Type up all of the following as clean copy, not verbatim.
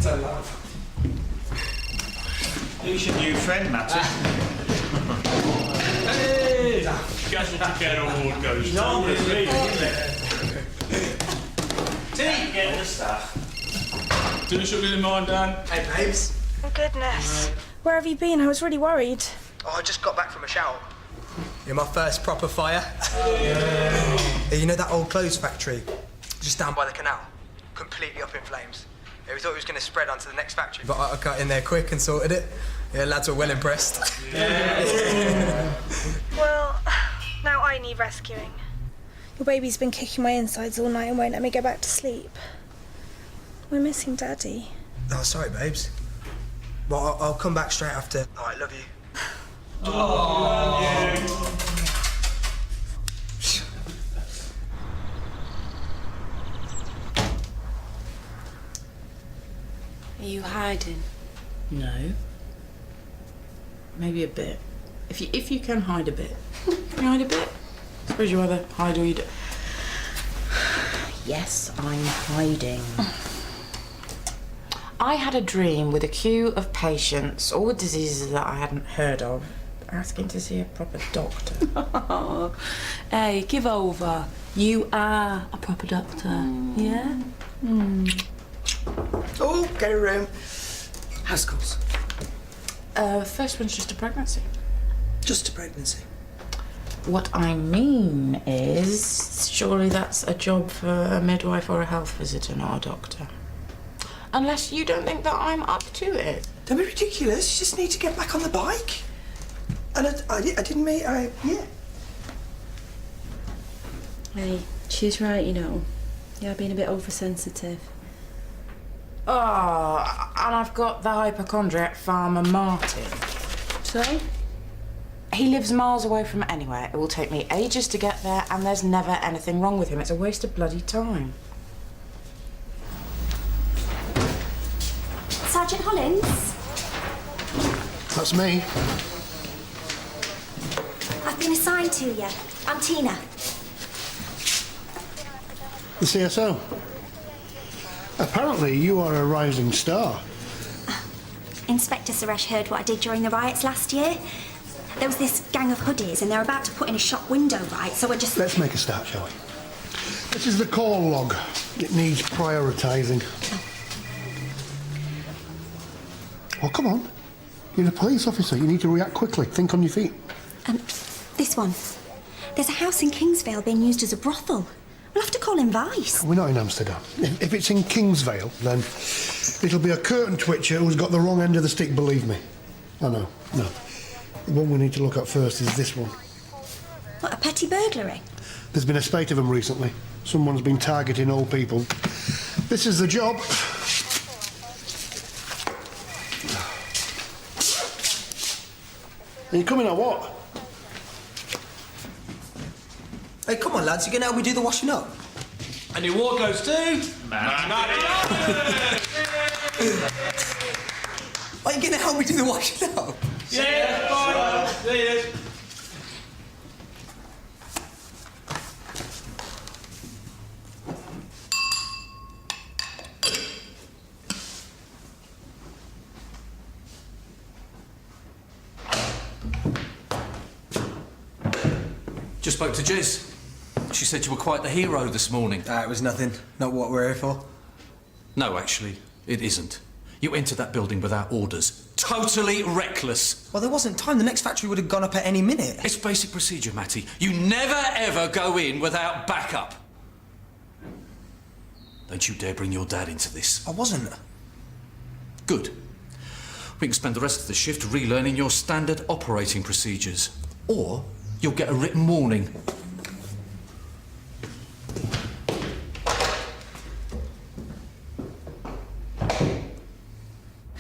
so, love. Who's your new friend, Matty? Hey! Guess what you get award goes to? No, it's me, isn't it? Tea, get the stuff. Dinner should be in mind, Dan. Hey, babes. Oh, goodness. Where have you been? I was really worried. Oh, I just got back from a shower. You're my first proper fire. Yeah, you know that old clothes factory? Just down by the canal? Completely up in flames. Yeah, we thought it was going to spread onto the next factory, but I got in there quick and sorted it. Yeah, lads were well impressed. Yeah. Well, now I need rescuing. Your baby's been kicking my insides all night and won't let me go back to sleep. We're missing Daddy. Oh, sorry, babes. Well, I'll come back straight after. All right, love you. Oh, Are you hiding? No. Maybe a bit. If you can hide a bit. Can you hide a bit? Suppose you either hide or you do. Yes, I'm hiding. I had a dream with a queue of patients, all with diseases that I hadn't heard of, asking to see a proper doctor. Oh, hey, give over. You are a proper doctor, yeah? Oh, get a room. House calls. First one's just a pregnancy. Just a pregnancy. What I mean is, surely that's a job for a midwife or a health visitor, not a doctor. Unless you don't think that I'm up to it. Don't be ridiculous. You just need to get back on the bike. And I didn't mean, yeah. Hey, she's right, you know. You're being a bit oversensitive. Oh, and I've got the hypochondriac farmer Martin. So? He lives miles away from anywhere. It will take me ages to get there, and there's never anything wrong with him. It's a waste of bloody time. Sergeant Hollins? That's me. I've been assigned to you. I'm Tina. The CSO. Apparently you are a rising star. Inspector Suresh heard what I did during the riots last year. There was this gang of hoodies and they were about to put in a shop window, right? So I just... Let's make a start, shall we? This is the call log. It needs prioritising. Oh, come on. You're a police officer. You need to react quickly. Think on your feet. This one. There's a house in Kingsvale being used as a brothel. We'll have to call in Vice. We're not in Amsterdam. If it's in Kingsvale, then it'll be a curtain twitcher who's got the wrong end of the stick, believe me. Oh, no. The one we need to look at first is this one. What, a petty burglary? There's been a spate of them recently. Someone's been targeting old people. This is the job. Are you coming or what? Hey, come on, lads. You're going to help me do the washing up? And the award goes to... Matty. Are you going to help me do the washing up? Yeah, fine. There it is. Just spoke to Jez. She said you were quite the hero this morning. It was nothing. Not what we're here for. No, actually, it isn't. You entered that building without orders. Totally reckless. Well, there wasn't time. The next factory would have gone up at any minute. It's basic procedure, Matty. You never, ever go in without backup. Don't you dare bring your dad into this. I wasn't. Good. We can spend the rest of the shift relearning your standard operating procedures. Or you'll get a written warning.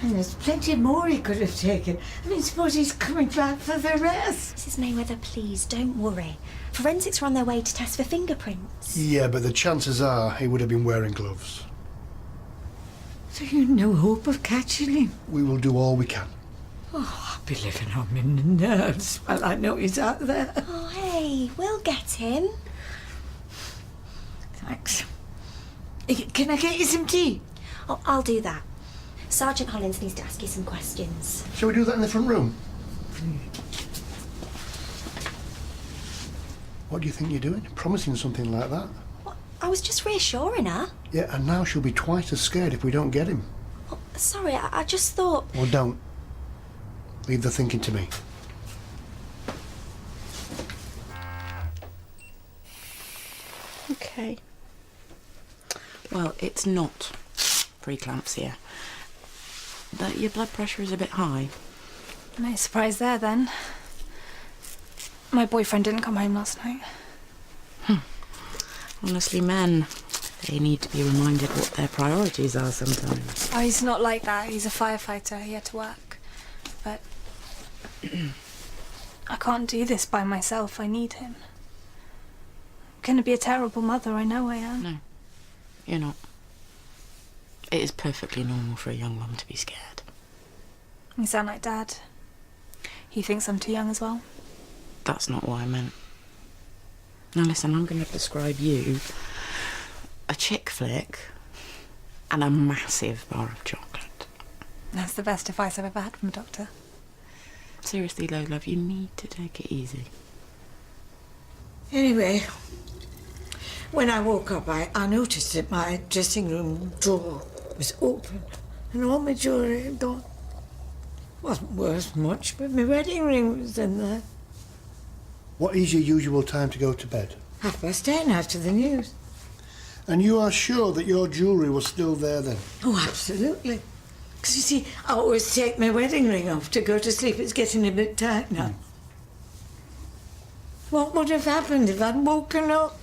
And there's plenty more he could have taken. I mean, suppose he's coming back for the rest. Mrs. Mayweather, please, don't worry. Forensics are on their way to test for fingerprints. Yeah, but the chances are he would have been wearing gloves. So you've no hope of catching him? We will do all we can. Oh, I'll be living on my nerves while I know he's out there. Oh, hey, we'll get him. Thanks. Can I get you some tea? Oh, I'll do that. Sergeant Hollins needs to ask you some questions. Shall we do that in the front room? What do you think you're doing? Promising something like that? What? I was just reassuring her. Yeah, and now she'll be twice as scared if we don't get him. Oh, sorry, I just thought... Well, don't. Leave the thinking to me. Okay. Well, it's not preeclampsia. But your blood pressure is a bit high. No surprise there, then. My boyfriend didn't come home last night. Honestly, men, they need to be reminded what their priorities are sometimes. Oh, he's not like that. He's a firefighter. He had to work. But I can't do this by myself. I need him. I'm going to be a terrible mother. I know I am. No, you're not. It is perfectly normal for a young mum to be scared. You sound like Dad. He thinks I'm too young as well. That's not what I meant. Now listen, I'm going to prescribe you a chick flick and a massive bar of chocolate. That's the best advice I've ever had from a doctor. Seriously, though, love, you need to take it easy. Anyway, when I woke up, I noticed that my dressing room drawer was open and all my jewellery had gone. Wasn't worth much, but my wedding ring was in there. What is your usual time to go to bed? 10:30 after the news. And you are sure that your jewellery was still there then? Oh, absolutely. Because you see, I always take my wedding ring off to go to sleep. It's getting a bit tight now. What would have happened if I'd woken up?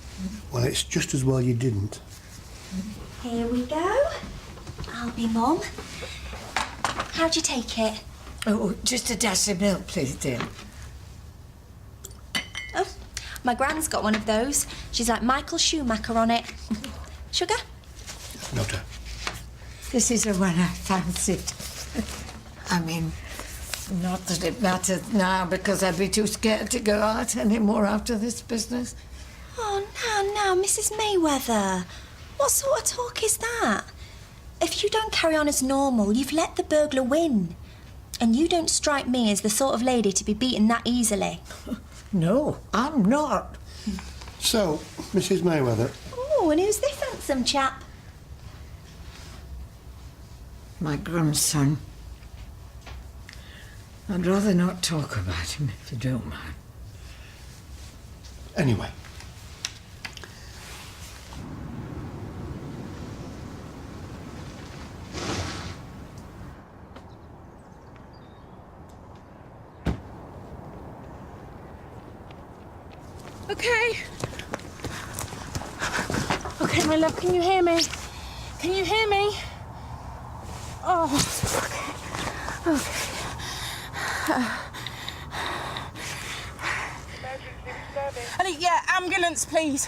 Well, it's just as well you didn't. Here we go. I'll be Mum. How'd you take it? Oh, just a dash of milk, please, dear. Oh, my Gran's got one of those. She's like Michael Schumacher on it. Sugar? Nota. This is the one I fancied. I mean, not that it matters now, because I'd be too scared to go out anymore after this business. Oh, now, Mrs. Mayweather. What sort of talk is that? If you don't carry on as normal, you've let the burglar win. And you don't strike me as the sort of lady to be beaten that easily. No, I'm not. So, Mrs. Mayweather. Oh, and who's this handsome chap? My grandson. I'd rather not talk about him, if you don't mind. Anyway. Okay. Okay, my love, can you hear me? Can you hear me? Oh, okay. Yeah, ambulance, please.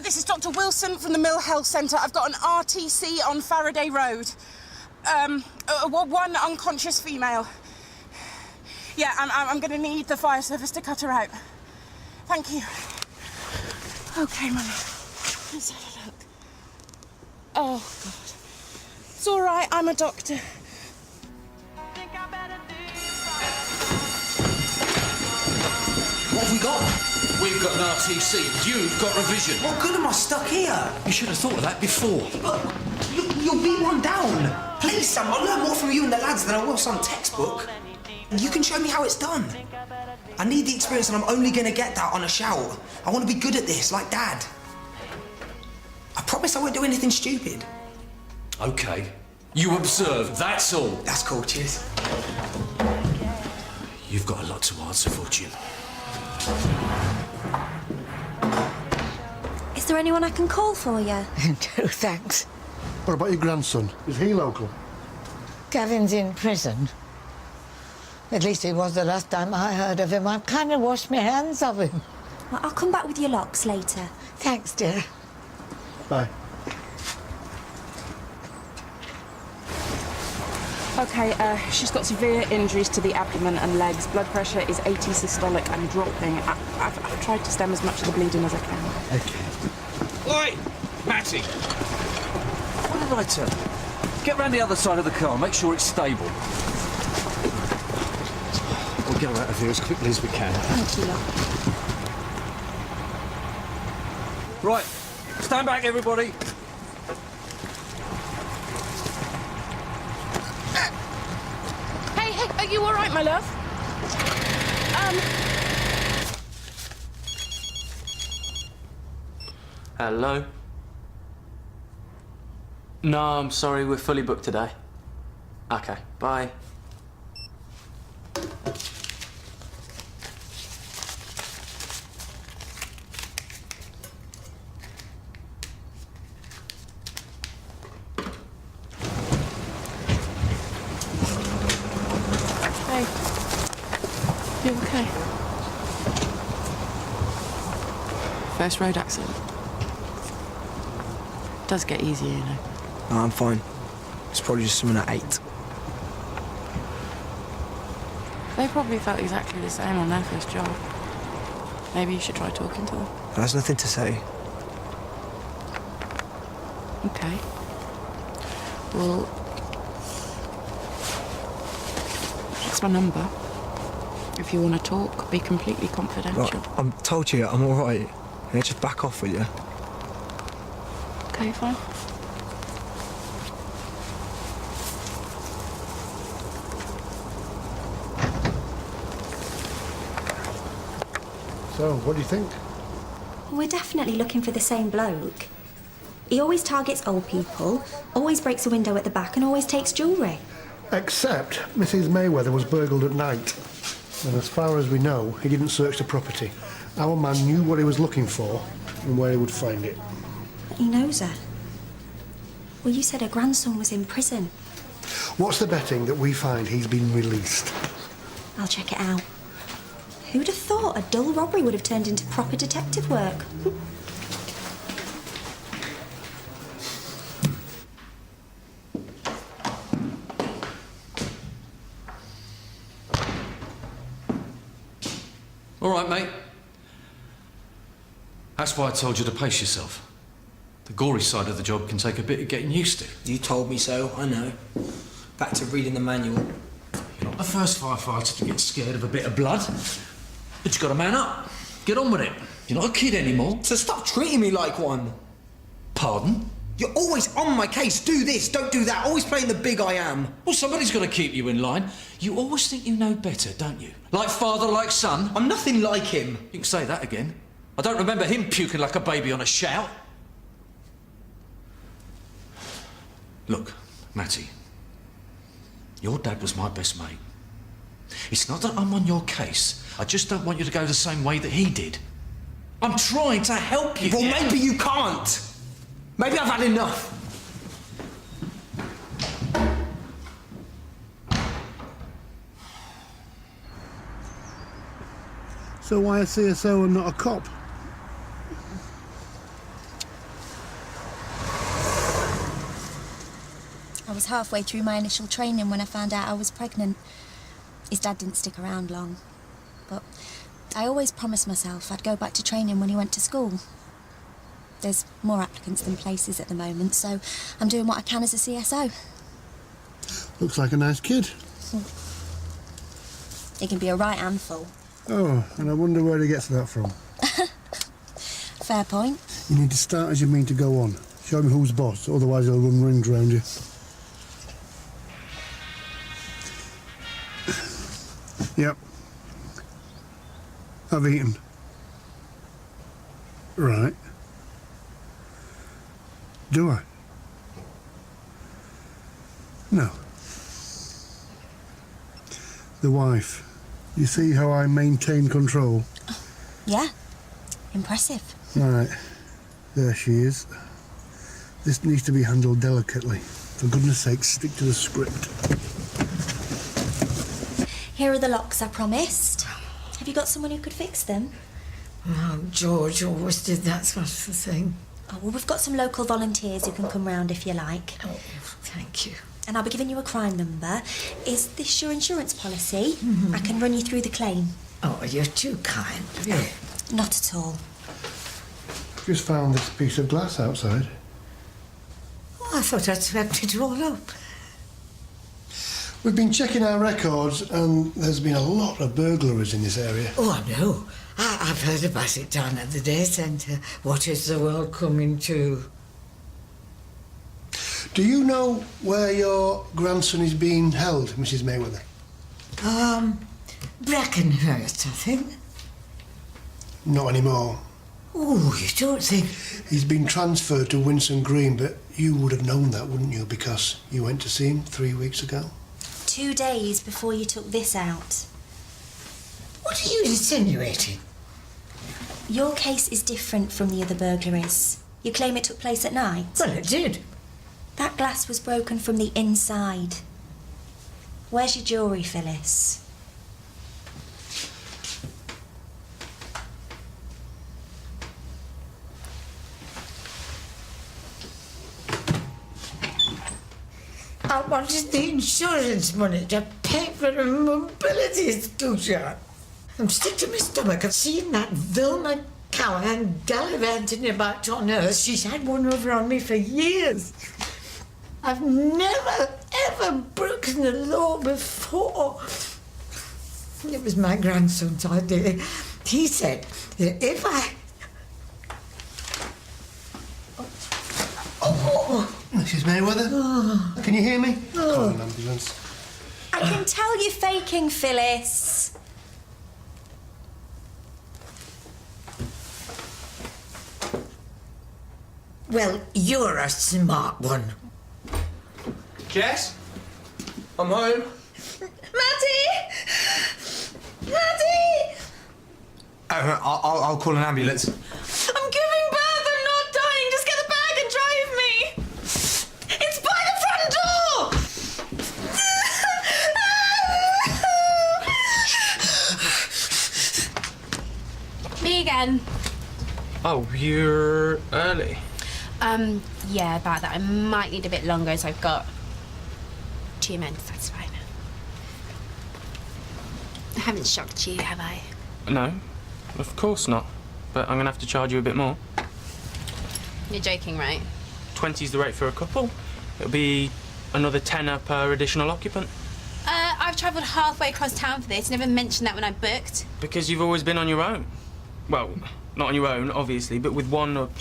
This is Dr. Wilson from the Mill Health Centre. I've got an RTC on Faraday Road. One unconscious female. Yeah, I'm going to need the fire service to cut her out. Thank you. Okay, my love. Let's have a look. Oh, God. It's all right, I'm a doctor. What have we got? We've got an RTC. You've got revision. What good am I stuck here? You should have thought of that before. But you'll beat one down. Please, Sam, I'll learn more from you and the lads than I will some textbook. You can show me how it's done. I need the experience and I'm only going to get that on a shout. I want to be good at this, like Dad. I promise I won't do anything stupid. OK. You observe, that's all. That's cool, cheers. You've got a lot to answer for, Jim. Is there anyone I can call for you? No, thanks. What about your grandson? Is he local? Gavin's in prison. At least he was the last time I heard of him. I've kind of washed my hands of him. Well, I'll come back with your locks later. Thanks, dear. Bye. Okay, she's got severe injuries to the abdomen and legs. Blood pressure is 80 systolic and dropping. I've tried to stem as much of the bleeding as I can. Okay. Oi! Matty! What did I tell you? Get round the other side of the car, make sure it's stable. We'll get her out of here as quickly as we can. Thank you, love. Right, stand back, everybody. Hey, are you all right, my love? Hello? No, I'm sorry, we're fully booked today. Okay, bye. Hey. You okay? First road accident. Does get easier, you know. No, I'm fine. It's probably just something I ate. They probably felt exactly the same on their first job. Maybe you should try talking to them. There's nothing to say. Okay. Well, that's my number. If you want to talk, be completely confidential. Right, I'm told you I'm all right. Yeah, just back off, will you? Okay, fine. So, what do you think? We're definitely looking for the same bloke. He always targets old people, always breaks a window at the back and always takes jewellery. Except Mrs. Mayweather was burgled at night. And as far as we know, he didn't search the property. Our man knew what he was looking for and where he would find it. He knows her. Well, you said her grandson was in prison. What's the betting that we find he's been released? I'll check it out. Who'd have thought a dull robbery would have turned into proper detective work? All right, mate. That's why I told you to pace yourself. The gory side of the job can take a bit of getting used to. You told me so, I know. Back to reading the manual. You're not the first firefighter to get scared of a bit of blood. But you got to man up. Get on with it. You're not a kid anymore. So stop treating me like one. Pardon? You're always on my case. Do this, don't do that. Always playing the big I am. Well, somebody's got to keep you in line. You always think you know better, don't you? Like father, like son. I'm nothing like him. You can say that again. I don't remember him puking like a baby on a shout. Look, Matty. Your dad was my best mate. It's not that I'm on your case. I just don't want you to go the same way that he did. I'm trying to help you. Well, maybe you can't. Maybe I've had enough. So why a CSO and not a cop? I was halfway through my initial training when I found out I was pregnant. His dad didn't stick around long, but I always promised myself I'd go back to training when he went to school. There's more applicants than places at the moment, so I'm doing what I can as a CSO. Looks like a nice kid. He can be a right handful. Oh, and I wonder where he gets that from. Fair point. You need to start as you mean to go on. Show him who's boss, otherwise he'll run rings round you. Yep. I've eaten. Right. Do I? No. The wife. You see how I maintain control? Yeah. Impressive. Right. There she is. This needs to be handled delicately. For goodness sake, stick to the script. Here are the locks I promised. Have you got someone who could fix them? Oh, George always did that sort of thing. Oh, well, we've got some local volunteers who can come round if you like. Oh, thank you. And I'll be giving you a crime number. Is this your insurance policy? I can run you through the claim. Oh, you're too kind. Yeah. Not at all. Just found this piece of glass outside. Why, thought I'd swept it all up. We've been checking our records and there's been a lot of burglaries in this area. Oh, I know. I've heard about it down at the day centre. What is the world coming to? Do you know where your grandson is being held, Mrs. Mayweather? Brackenhurst, I think. Not anymore. Oh, you don't think... He's been transferred to Winson Green, but you would have known that, wouldn't you? Because you went to see him 3 weeks ago. 2 days before you took this out. What are you insinuating? Your case is different from the other burglaries. You claim it took place at night? Well, it did. That glass was broken from the inside. Where's your jewellery, Phyllis? I wanted the insurance money to pay for a mobility scooter. I'm sick to my stomach of seeing that Vilma Callahan gallivanting about on earth. She's had one over on me for years. I've never, ever broken the law before. It was my grandson's idea. He said that if I... Mrs. Mayweather? Can you hear me? Call an ambulance. I can tell you're faking, Phyllis. Well, you're a smart one. Jess? I'm home. Maddie! Maddie! I'll call an ambulance. I'm giving birth, I'm not dying. Just get the bag and drive me. It's by the front door! Me again. Oh, you're early. Yeah, about that. I might need a bit longer as I've got 2 men to satisfy. I haven't shocked you, have I? No, of course not. But I'm going to have to charge you a bit more. You're joking, right? 20's the rate for a couple. It'll be another tenner per additional occupant. I've travelled halfway across town for this. Never mentioned that when I booked. Because you've always been on your own. Well, not on your own, obviously, but with one of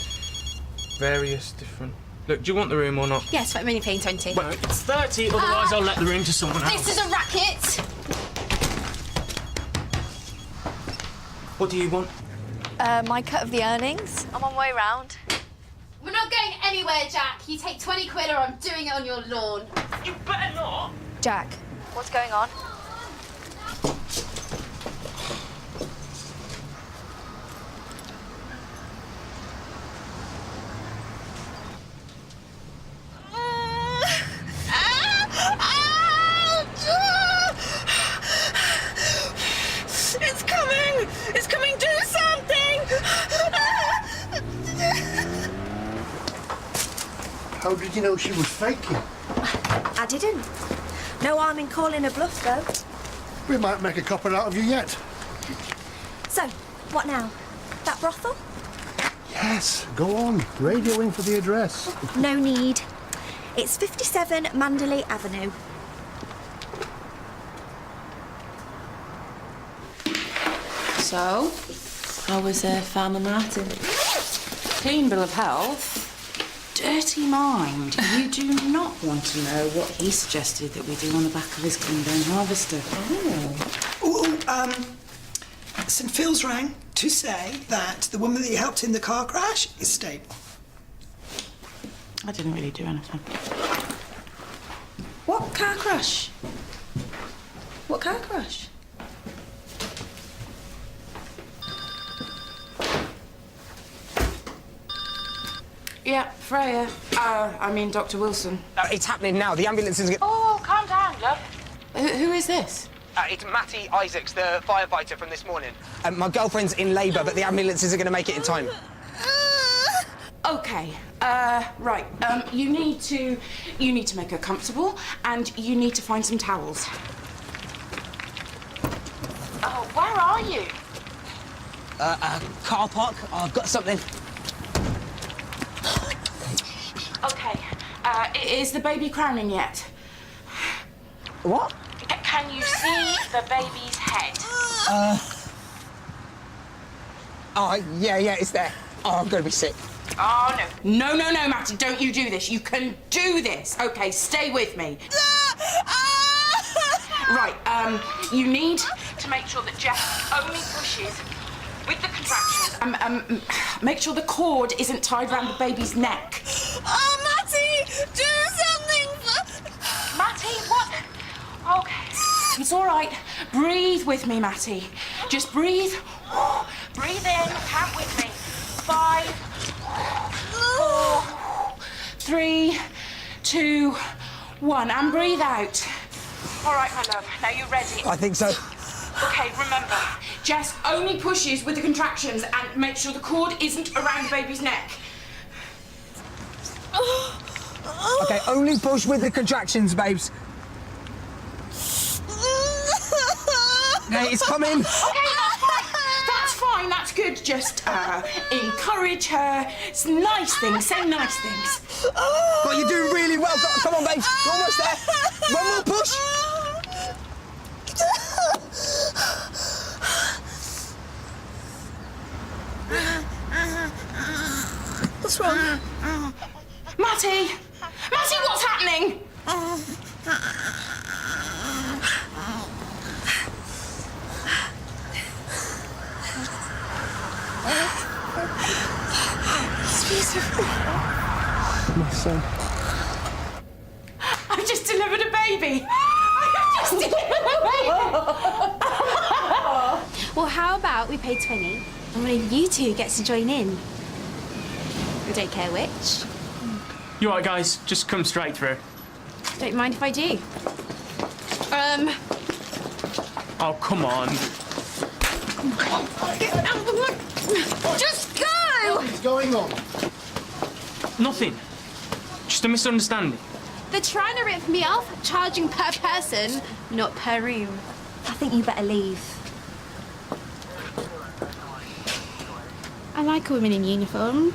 various different... Look, do you want the room or not? Yes, but I'm only paying 20. Well, it's 30, otherwise I'll let the room to someone else. This is a racket! What do you want? My cut of the earnings. I'm on my way round. We're not going anywhere, Jack. You take 20 quid or I'm doing it on your lawn. You better not! Jack, what's going on? It's coming! It's coming! Do something! How did you know she was faking? I didn't. No harm in calling her bluff, though. We might make a copper out of you yet. So, what now? That brothel? Yes, go on. Radioing for the address. No need. It's 57 Manderley Avenue. So, how was Farmer Martin? Clean bill of health. Dirty mind. You do not want to know what he suggested that we do on the back of his Cleanburn harvester. St Phil's rang to say that the woman that you helped in the car crash is stable. I didn't really do anything. What car crash? What car crash? Yeah, Freya. Dr. Wilson. It's happening now. The ambulance is... Oh, calm down, love. Who is this? It's Matty Isaacs, the firefighter from this morning. My girlfriend's in labour, but the ambulance isn't going to make it in time. Okay. Right. You need to make her comfortable, and you need to find some towels. Oh, where are you? Car park. I've got something. Okay. Is the baby crowning yet? What? Can you see the baby's head? Oh, yeah, it's there. Oh, I'm gonna be sick. Oh, no. No, Matty, don't you do this. You can do this. OK, stay with me. Right, you need to make sure that Jeff only pushes with the contractions. Make sure the cord isn't tied around the baby's neck. Oh, Matty, do something for... Matty, what? OK, it's all right. Breathe with me, Matty. Just breathe. Breathe in, count with me. 5, 4, 3, 2, 1, and breathe out. All right, my love, now you ready? I think so. OK, remember, Jess only pushes with the contractions and make sure the cord isn't around the baby's neck. OK, only push with the contractions, babes. Hey, it's coming. OK, that's fine. That's fine, that's good. Just encourage her. It's nice things, say nice things. But you're doing really well. Come on, babes. You're almost there. One more push. What's wrong? Matty! Matty, what's happening? It's beautiful. My son. I've just delivered a baby. I've just delivered a baby. Well, how about we pay 20 and one of you two gets to join in? I don't care which. You all right, guys? Just come straight through. Don't mind if I do. Oh, come on. Just go! What is going on? Nothing. Just a misunderstanding. They're trying to rip me off, charging per person, not per room. I think you better leave. I like a woman in uniform.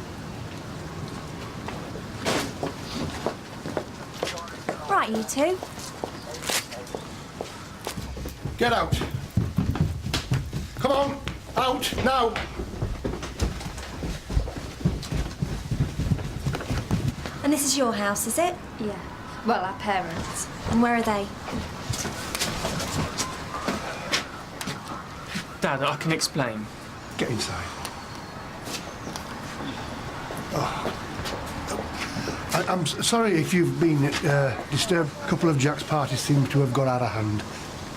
Right, you two. Get out. Come on, out, now. And this is your house, is it? Yeah. Well, our parents. And where are they? Dad, I can explain. Get inside. Oh. I'm sorry if you've been disturbed. A couple of Jack's parties seem to have got out of hand.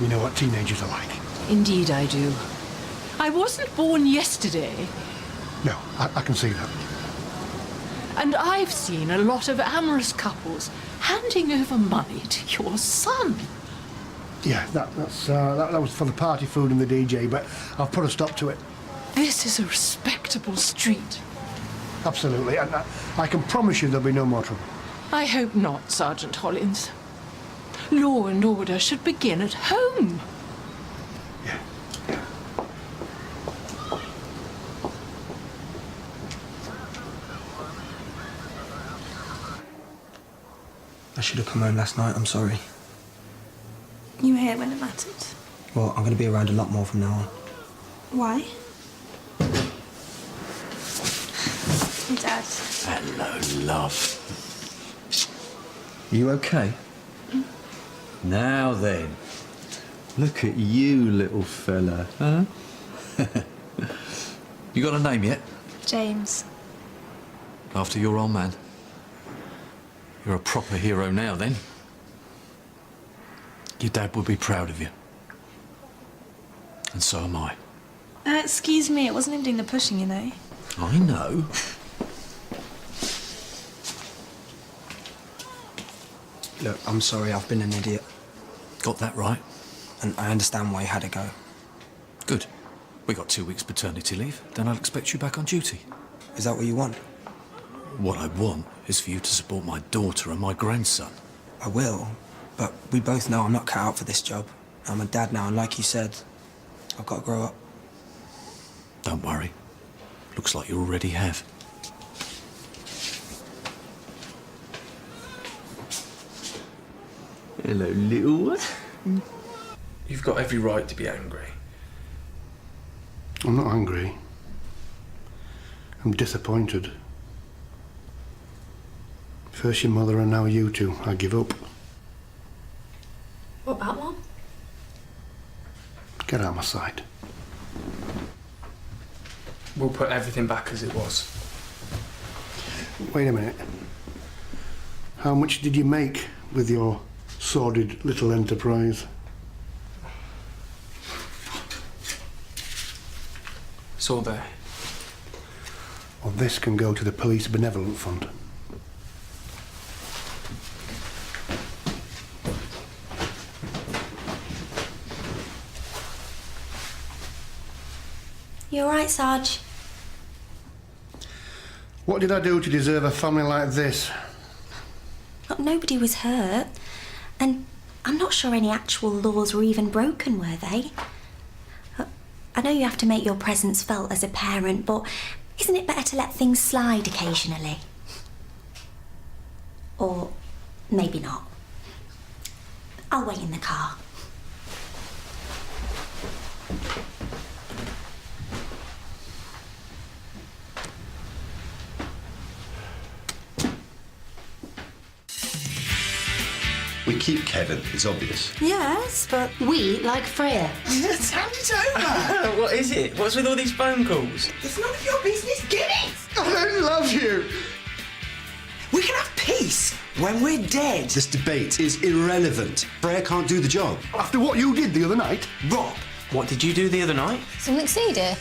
You know what teenagers are like. Indeed I do. I wasn't born yesterday. No, I can see that. And I've seen a lot of amorous couples handing over money to your son. Yeah, that was for the party food and the DJ, but I've put a stop to it. This is a respectable street. Absolutely, and I can promise you there'll be no more trouble. I hope not, Sergeant Hollins. Law and order should begin at home. I should have come home last night, I'm sorry. You were here when it mattered. Well, I'm going to be around a lot more from now on. Why? Dad. Hello, love. You okay? Now then, look at you, little fella, huh? You got a name yet? James. After your old man? You're a proper hero now, then. Your dad would be proud of you. And so am I. Excuse me, it wasn't him doing the pushing, you know. I know. Look, I'm sorry, I've been an idiot. Got that right. And I understand why you had to go. Good. We got 2 weeks paternity leave, then I'll expect you back on duty. Is that what you want? What I want is for you to support my daughter and my grandson. I will, but we both know I'm not cut out for this job. I'm a dad now, and like you said, I've got to grow up. Don't worry. Looks like you already have. Hello, little one. You've got every right to be angry. I'm not angry. I'm disappointed. First your mother and now you two. I give up. What about Mum? Get out of my sight. We'll put everything back as it was. Wait a minute. How much did you make with your sordid little enterprise? It's all there. Well, this can go to the Police Benevolent Fund. You all right, Sarge? What did I do to deserve a family like this? Look, nobody was hurt. And I'm not sure any actual laws were even broken, were they? I know you have to make your presence felt as a parent, but isn't it better to let things slide occasionally? Or maybe not. I'll wait in the car. We keep Kevin, it's obvious. Yes, but we like Freya. Hand it over. What is it? What's with all these phone calls? It's none of your business. Get it. I don't love you. We can have peace when we're dead. This debate is irrelevant. Freya can't do the job. After what you did the other night? Rob. What did you do the other night? Something see, dear?